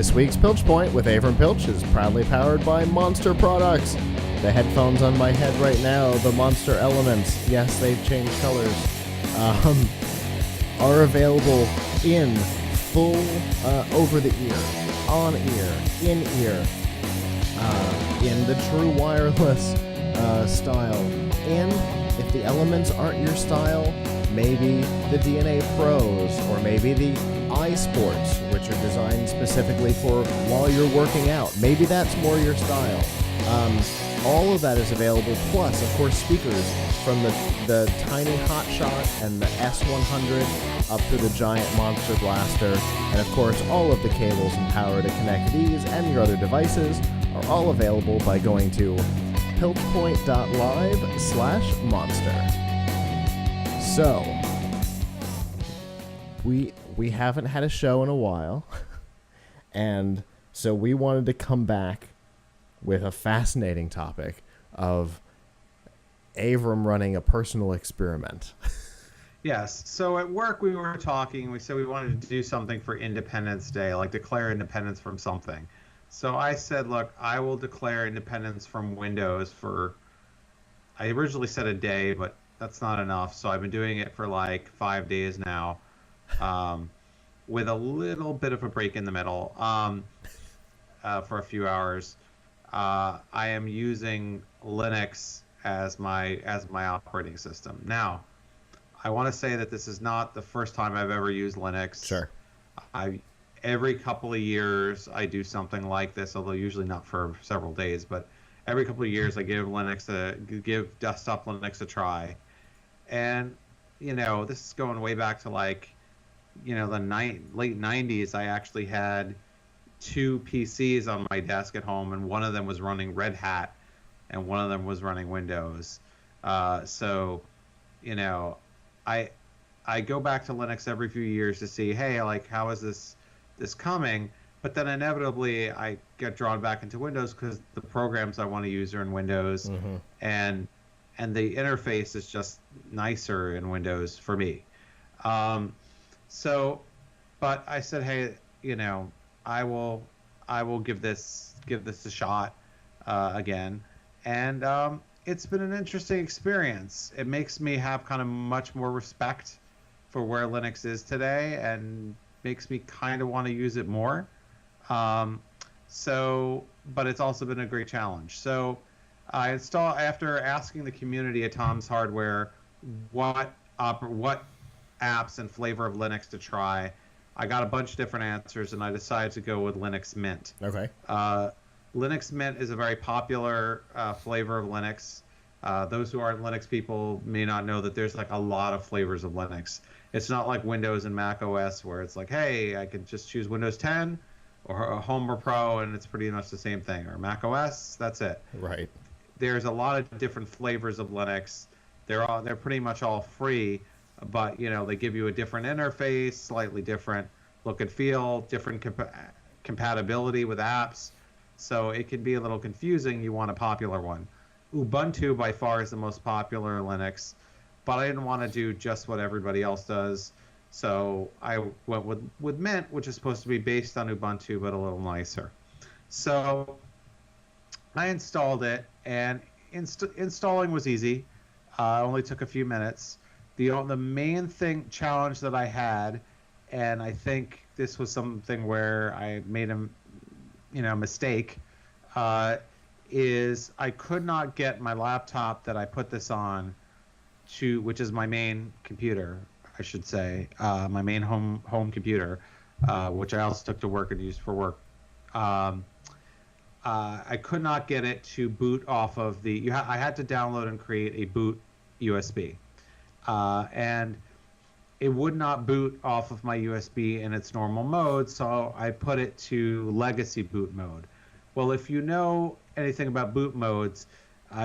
This week's Piltch Point with Avram Piltch is proudly powered by Monster Products. The headphones on my head right now, the Monster Elements, yes, they've changed colors, are available in full over-the-ear, on-ear, in-ear, in the true wireless style. And if the Elements aren't your style, maybe the DNA Pros, or maybe the iSports, which are designed specifically for while you're working out. Maybe that's more your style. All of that is available, plus, of course, speakers from the tiny Hotshot and the S100 up to the giant Monster Blaster. And, of course, all of the cables and power to connect these and your other devices are all available by going to piltchpoint.live/monster. So, we haven't had a show in a while, and so we wanted to come back with a fascinating topic of Avram running a personal experiment. Yes. So at work we were talking. We said we wanted to do something for Independence Day, like declare independence from something. So I said, look, I will declare independence from Windows for, I originally said a day, but that's not enough. So I've been doing it for like 5 days now, with a little bit of a break in the middle, for a few hours. I am using Linux as my operating system. Now, I want to say that this is not the first time I've ever used Linux. Sure. Every couple of years I do something like this, although usually not for several days, but every couple of years I give desktop Linux a try. And, you know, this is going way back to like, you know, the late 90s. I actually had 2 PCs on my desk at home, and one of them was running Red Hat and one of them was running Windows. So, you know, I go back to Linux every few years to see, hey, like, how is this coming? But then inevitably I get drawn back into Windows because the programs I want to use are in Windows, and the interface is just nicer in Windows for me. So, but I said, hey, you know, I will give this a shot again, and it's been an interesting experience. It makes me have kind of much more respect for where Linux is today, and makes me kind of want to use it more. So, but it's also been a great challenge. So, I installed, after asking the community at Tom's Hardware what apps and flavor of Linux to try, I got a bunch of different answers, and I decided to go with Linux Mint. Okay. Linux Mint is a very popular flavor of Linux. Those who aren't Linux people may not know that there's like a lot of flavors of Linux. It's not like Windows and Mac OS where it's like, hey, I can just choose Windows 10 or a Home or Pro, and it's pretty much the same thing. Or Mac OS, that's it. Right. There's a lot of different flavors of Linux. They're pretty much all free, but you know, they give you a different interface, slightly different look and feel, different compatibility with apps. So it can be a little confusing. You want a popular one. Ubuntu by far is the most popular Linux, but I didn't want to do just what everybody else does. So I went with Mint, which is supposed to be based on Ubuntu, but a little nicer. So I installed it, and installing was easy. Only took a few minutes. The main challenge that I had, and I think this was something where I made a mistake, is I could not get my laptop that I put this on which is my main computer, I should say, my main home computer, which I also took to work and used for work. I could not get it to boot off of I had to download and create a boot USB, and it would not boot off of my USB in its normal mode, so I put it to legacy boot mode. Well, if you know anything about boot modes,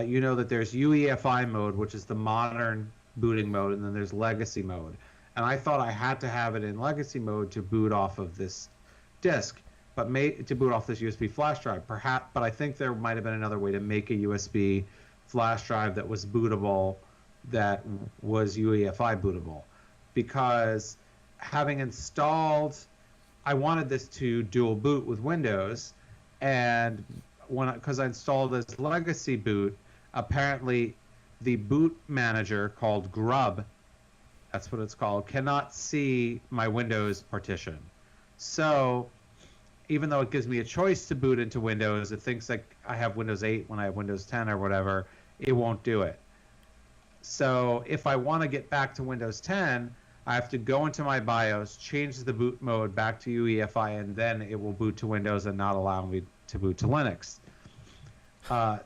you know that there's UEFI mode, which is the modern booting mode, and then there's legacy mode. And I thought I had to have it in legacy mode to boot off of this disk, but to boot off this USB flash drive, perhaps. But I think there might have been another way to make a USB flash drive that was bootable, that was UEFI bootable, because having installed I wanted this to dual boot with Windows, and because I installed this legacy boot, apparently the boot manager called Grub, that's what it's called, cannot see my Windows partition. So even though it gives me a choice to boot into Windows, it thinks like I have Windows 8 when I have Windows 10 or whatever, it won't do it. So if I want to get back to Windows 10, I have to go into my BIOS, change the boot mode back to UEFI, and then it will boot to Windows and not allow me to boot to Linux.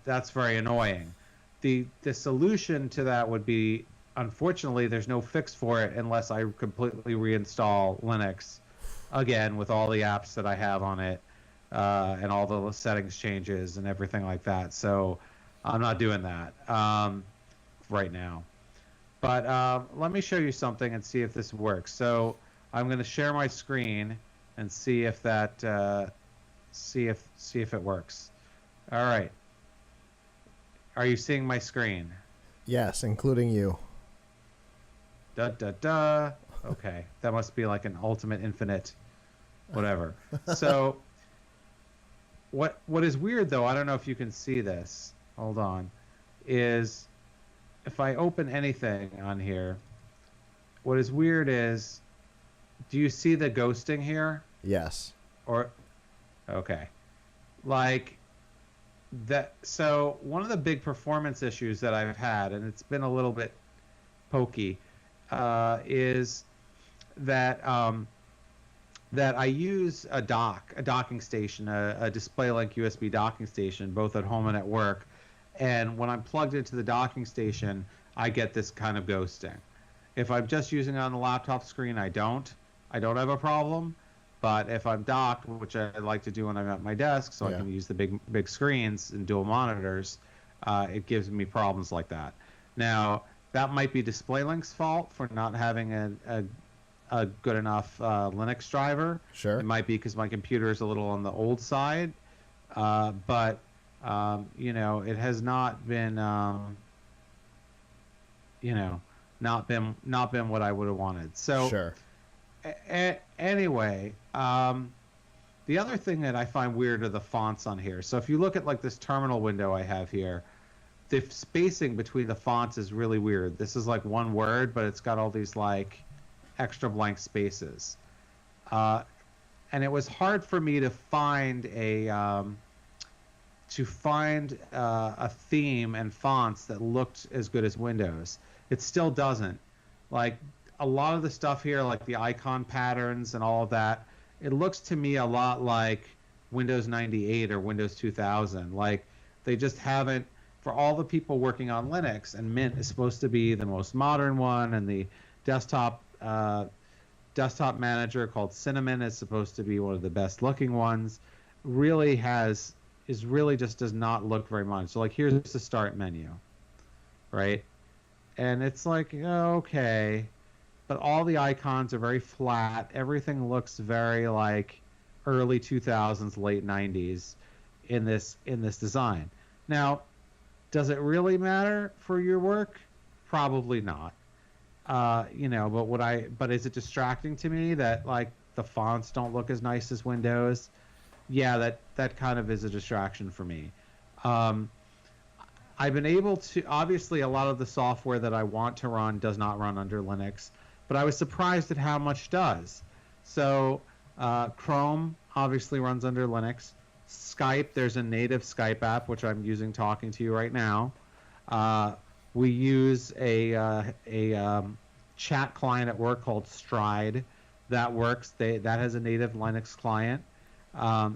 That's very annoying. The solution to that would be, unfortunately, there's no fix for it unless I completely reinstall Linux again with all the apps that I have on it and all the settings changes and everything like that. So I'm not doing that right now. But let me show you something and see if this works. So I'm going to share my screen and see if that see if it works. All right. Are you seeing my screen? Yes, including you. Okay, that must be like an ultimate infinite whatever. So what is weird though, I don't know if you can see this. Hold on. Is if I open anything on here, what is weird is, do you see the ghosting here? Yes. Or okay. Like that. So one of the big performance issues that I've had, and it's been a little bit pokey, is that that I use a docking station, a DisplayLink USB docking station, both at home and at work. And when I'm plugged into the docking station, I get this kind of ghosting. If I'm just using it on the laptop screen, I don't have a problem. But if I'm docked, which I like to do when I'm at my desk, so I can use the big screens and dual monitors, it gives me problems like that. Now, that might be DisplayLink's fault for not having a good enough Linux driver. Sure. It might be because my computer is a little on the old side, but you know, it has not been you know, not been what I would have wanted. So sure. Anyway, the other thing that I find weird are the fonts on here. So if you look at like this terminal window I have here, the spacing between the fonts is really weird. This is like one word, but it's got all these like extra blank spaces. And it was hard for me to find a theme and fonts that looked as good as Windows. It still doesn't. Like a lot of the stuff here, like the icon patterns and all of that, it looks to me a lot like Windows 98 or Windows 2000. Like they just haven't, for all the people working on Linux, and Mint is supposed to be the most modern one, and the desktop manager called Cinnamon is supposed to be one of the best looking ones, really just does not look very much. So like here's the start menu, right? And it's like, okay, but all the icons are very flat. Everything looks very like early 2000s, late 90s in this design. Now, does it really matter for your work? Probably not. You know, but is it distracting to me that like the fonts don't look as nice as Windows? Yeah, that kind of is a distraction for me. I've been able to, obviously a lot of the software that I want to run does not run under Linux, but I was surprised at how much does. So Chrome obviously runs under Linux. Skype, there's a native Skype app, which I'm using talking to you right now. We use a chat client at work called Stride. That works. That has a native Linux client.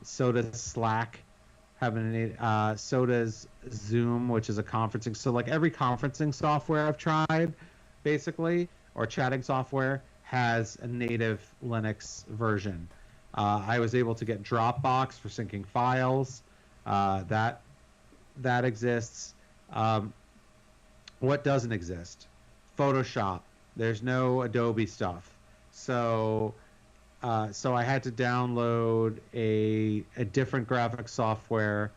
So does Slack. So does Zoom, which is a conferencing. So like every conferencing software I've tried, basically, or chatting software, has a native Linux version. I was able to get Dropbox for syncing files. That exists. What doesn't exist? Photoshop. There's no Adobe stuff. So I had to download a different graphic software.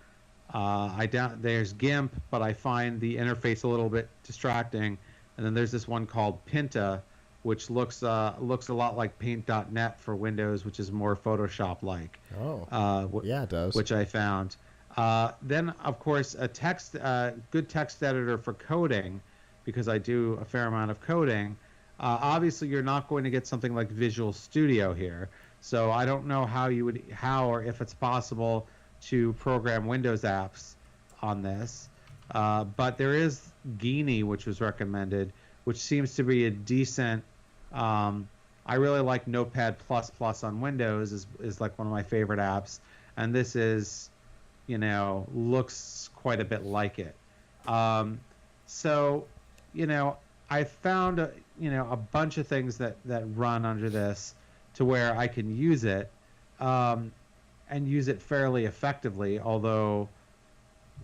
There's GIMP, but I find the interface a little bit distracting. And then there's this one called Pinta, which looks a lot like Paint.net for Windows, which is more Photoshop-like. Oh, yeah, it does. Which I found. Then, of course, a good text editor for coding, because I do a fair amount of coding. Obviously, you're not going to get something like Visual Studio here, so I don't know how or if it's possible to program Windows apps on this. But there is Geany, which was recommended, which seems to be a decent. I really like Notepad++ on Windows is like one of my favorite apps, and this is, looks quite a bit like it. So, I found a bunch of things that run under this to where I can use it, and use it fairly effectively. Although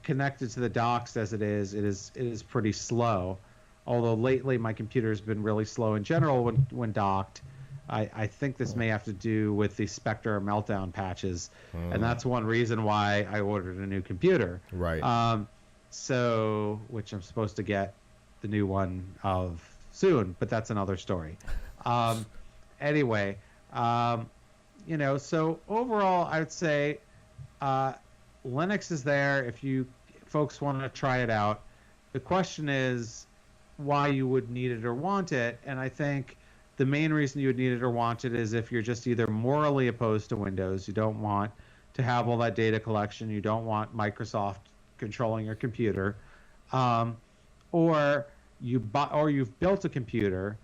connected to the docks as it is pretty slow. Although lately my computer has been really slow in general when docked. I think this may have to do with the Spectre meltdown patches, and that's one reason why I ordered a new computer. Right. So, which I'm supposed to get the new one of soon, but that's another story. Anyway, so overall, I would say Linux is there if you folks want to try it out. The question is why you would need it or want it, and I think the main reason you would need it or want it is if you're just either morally opposed to Windows, you don't want to have all that data collection, you don't want Microsoft controlling your computer, or you've built a computer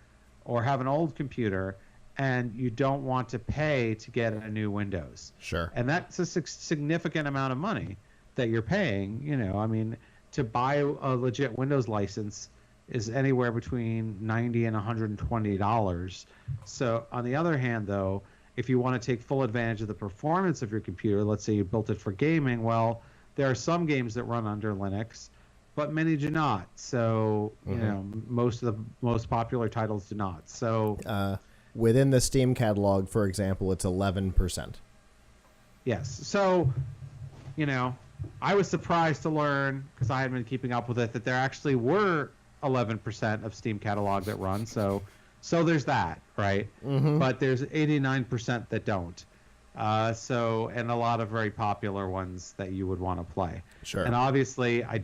or have an old computer and you don't want to pay to get a new Windows. Sure. And that's a significant amount of money that you're paying. To buy a legit Windows license is anywhere between $90 and $120. So on the other hand, though, if you want to take full advantage of the performance of your computer, let's say you built it for gaming, well, there are some games that run under Linux, but many do not. So, most of the most popular titles do not. So within the Steam catalog, for example, it's 11%. Yes. So, I was surprised to learn, because I hadn't been keeping up with it, that there actually were 11% of Steam catalog that run. So there's that, right? But there's 89% that don't. And a lot of very popular ones that you would want to play. Sure. And obviously, I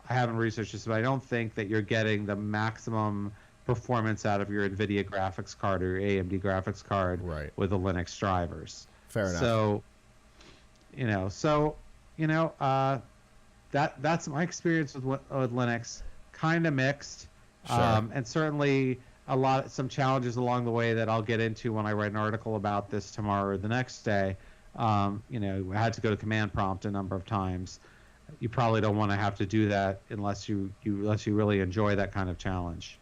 haven't researched this, but I don't think that you're getting the maximum performance out of your NVIDIA graphics card or your AMD graphics card with the Linux drivers. Fair enough. So, that's my experience with Linux. Kind of mixed, Sure. And certainly some challenges along the way that I'll get into when I write an article about this tomorrow or the next day. I had to go to command prompt a number of times. You probably don't want to have to do that unless you really enjoy that kind of challenge.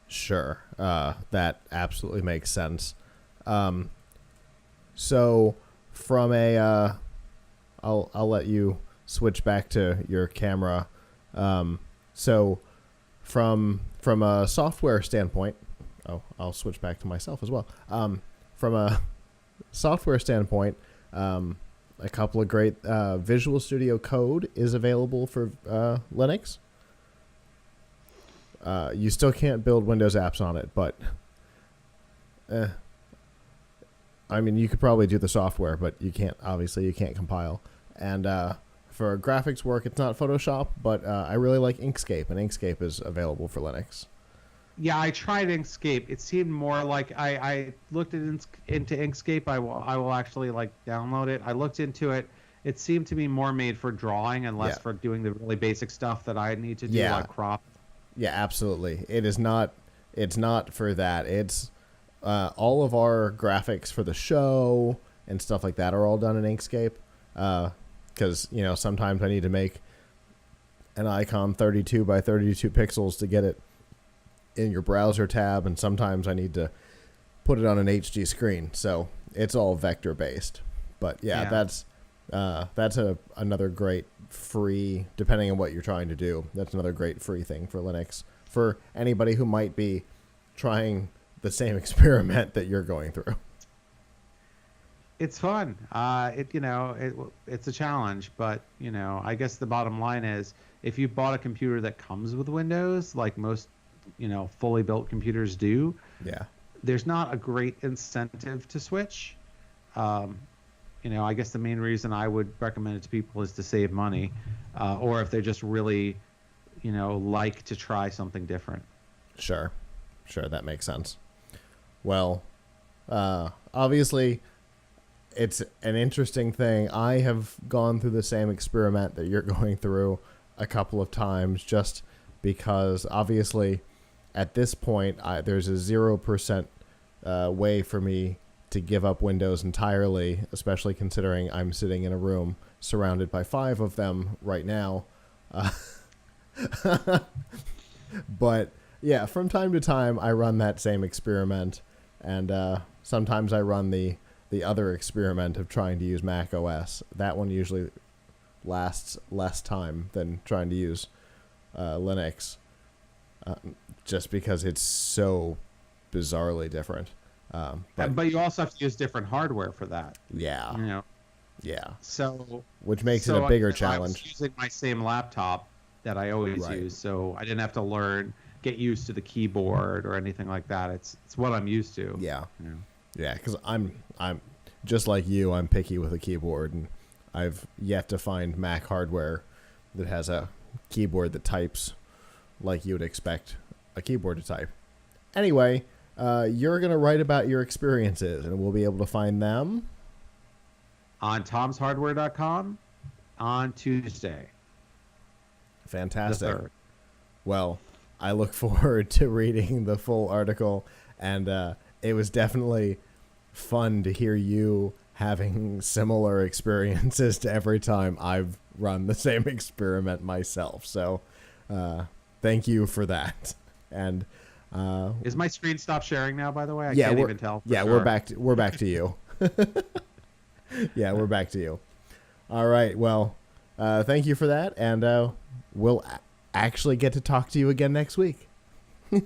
Sure. That absolutely makes sense. So from I'll let you switch back to your camera. So from a software standpoint, I'll switch back to myself as well. From a software standpoint, a couple of great Visual Studio Code is available for Linux. You still can't build Windows apps on it, but you could probably do the software, but you can't compile. And for graphics work, it's not Photoshop, but I really like Inkscape, and Inkscape is available for Linux. Yeah, I tried Inkscape. It seemed more like I looked into Inkscape. I will actually download it. I looked into it. It seemed to be more made for drawing and less for doing the really basic stuff that I need to do, like crop. Yeah, absolutely. It is not. It's not for that. It's all of our graphics for the show and stuff like that are all done in Inkscape. Because sometimes I need to make an icon 32 by 32 pixels to get it in your browser tab, and sometimes I need to put it on an HD screen. So it's all vector based. But that's another great free, depending on what you're trying to do. That's another great free thing for Linux for anybody who might be trying the same experiment that you're going through. It's fun. It's a challenge, but I guess the bottom line is if you bought a computer that comes with Windows, like most fully built computers do. Yeah. There's not a great incentive to switch. I guess the main reason I would recommend it to people is to save money, or if they're just really, like to try something different. Sure, that makes sense. Well, obviously, it's an interesting thing. I have gone through the same experiment that you're going through a couple of times, just because obviously at this point there's a 0% way for me to give up Windows entirely, especially considering I'm sitting in a room surrounded by 5 of them right now. But yeah, from time to time I run that same experiment, and sometimes I run the other experiment of trying to use Mac OS. That one usually lasts less time than trying to use Linux, just because it's so bizarrely different. But you also have to use different hardware for that. Yeah. Yeah. So which makes it a bigger challenge. I was using my same laptop that I always use, so I didn't have to get used to the keyboard or anything like that. It's what I'm used to. Yeah. Yeah, because I'm just like you. I'm picky with a keyboard, and I've yet to find Mac hardware that has a keyboard that types like you would expect a keyboard to type. Anyway, you're going to write about your experiences, and we'll be able to find them on tomshardware.com on Tuesday. Fantastic. The 3rd. Well, I look forward to reading the full article, and it was definitely fun to hear you having similar experiences to every time I've run the same experiment myself. So thank you for that. And is my screen stop sharing now, by the way? I can't even tell. Yeah, sure. We're back to you. Yeah, we're back to you. All right. Well, thank you for that, and we'll actually get to talk to you again next week. Yeah.